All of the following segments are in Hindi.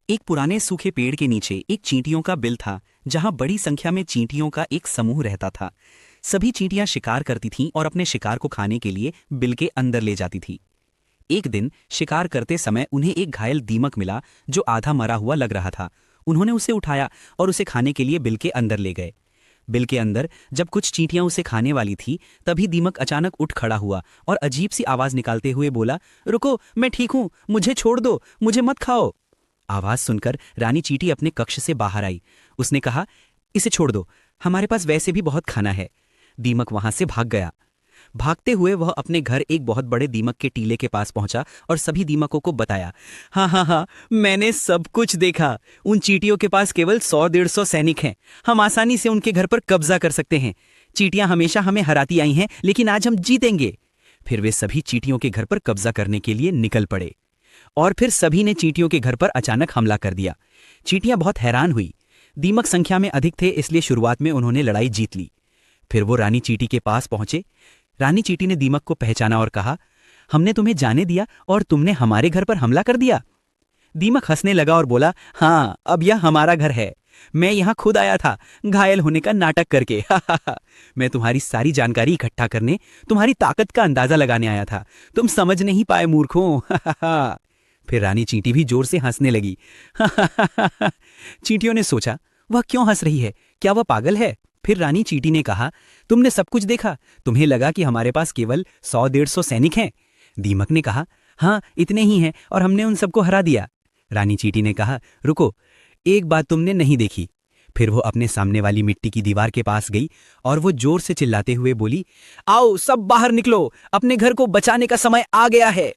एक पुराने सूखे पेड़ के नीचे एक चींटियों का बिल था, जहां बड़ी संख्या में चींटियों का एक समूह रहता था। सभी चींटियां शिकार करती थीं और अपने शिकार को खाने के लिए बिल के अंदर ले जाती थी। एक दिन शिकार करते समय उन्हें एक घायल दीमक मिला, जो आधा मरा हुआ लग रहा था। उन्होंने उसे उठाया और उसे खाने के लिए बिल के अंदर ले गए। बिल के अंदर जब कुछ चींटियां उसे खाने वाली थी, तभी दीमक अचानक उठ खड़ा हुआ और अजीब सी आवाज निकालते हुए बोला, रुको, मैं ठीक हूं, मुझे छोड़ दो, मुझे मत खाओ। आवाज सुनकर रानी चींटी अपने कक्ष से बाहर आई। उसने कहा, इसे छोड़ दो, हमारे पास वैसे भी बहुत खाना है। दीमक वहां से भाग गया। भागते हुए वह अपने घर एक बहुत बड़े दीमक के टीले के पास पहुंचा और सभी दीमकों को बताया, हाँ हाँ हाँ, मैंने सब कुछ देखा। उन चींटियों के पास केवल 100-150 सैनिक हैं। हम आसानी से उनके घर पर कब्जा कर सकते हैं। चींटियां हमेशा हमें हराती आई हैं, लेकिन आज हम जीतेंगे। फिर वे सभी चींटियों के घर पर कब्जा करने के लिए निकल पड़े और फिर सभी ने चींटियों के घर पर अचानक हमला कर दिया। चींटियां बहुत हैरान हुई। दीमक संख्या में अधिक थे, इसलिए शुरुआत में उन्होंने लड़ाई जीत ली। फिर वो रानी चींटी के पास पहुंचे। रानी चींटी ने दीमक को पहचाना और कहा, हमने तुम्हें जाने दिया और तुमने हमारे घर पर हमला कर दिया। दीमक हंसने लगा और बोला, हाँ, अब यह हमारा घर है। मैं यहाँ खुद आया था, घायल होने का नाटक करके। मैं तुम्हारी सारी जानकारी इकट्ठा करने, तुम्हारी ताकत का अंदाजा लगाने आया था। तुम समझ नहीं पाए मूर्खों। फिर रानी चींटी भी जोर से हंसने लगी। चींटियों ने सोचा, वह क्यों हंस रही है, क्या वह पागल है? फिर रानी चींटी ने कहा, तुमने सब कुछ देखा, तुम्हें लगा कि हमारे पास केवल 100-150 सैनिक हैं। दीमक ने कहा, हाँ, इतने ही हैं और हमने उन सबको हरा दिया। रानी चींटी ने कहा, रुको, एक बात तुमने नहीं देखी। फिर वो अपने सामने वाली मिट्टी की दीवार के पास गई और वो जोर से चिल्लाते हुए बोली, आओ सब बाहर निकलो, अपने घर को बचाने का समय आ गया है।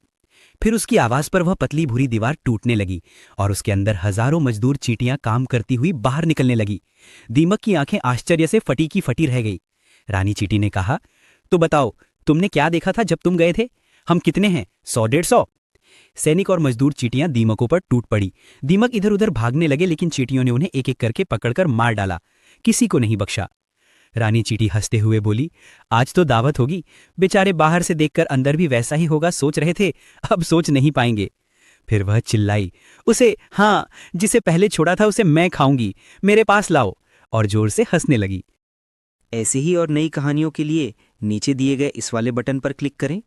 फिर उसकी आवाज पर वह पतली भूरी दीवार टूटने लगी और उसके अंदर हजारों मजदूर चींटियां काम करती हुई बाहर निकलने लगी। दीमक की आंखें आश्चर्य से फटी की फटी रह गई। रानी चींटी ने कहा, तो बताओ, तुमने क्या देखा था जब तुम गए थे? हम कितने हैं, 100-150? सैनिक और मजदूर चींटियां दीमकों पर टूट पड़ी। दीमक इधर उधर भागने लगे, लेकिन चींटियों ने उन्हें एक एक करके पकड़कर मार डाला, किसी को नहीं बख्शा। रानी चींटी हंसते हुए बोली, आज तो दावत होगी। बेचारे बाहर से देखकर अंदर भी वैसा ही होगा सोच रहे थे, अब सोच नहीं पाएंगे। फिर वह चिल्लाई, उसे, हाँ, जिसे पहले छोड़ा था उसे मैं खाऊंगी, मेरे पास लाओ, और जोर से हंसने लगी। ऐसे ही और नई कहानियों के लिए नीचे दिए गए इस वाले बटन पर क्लिक करें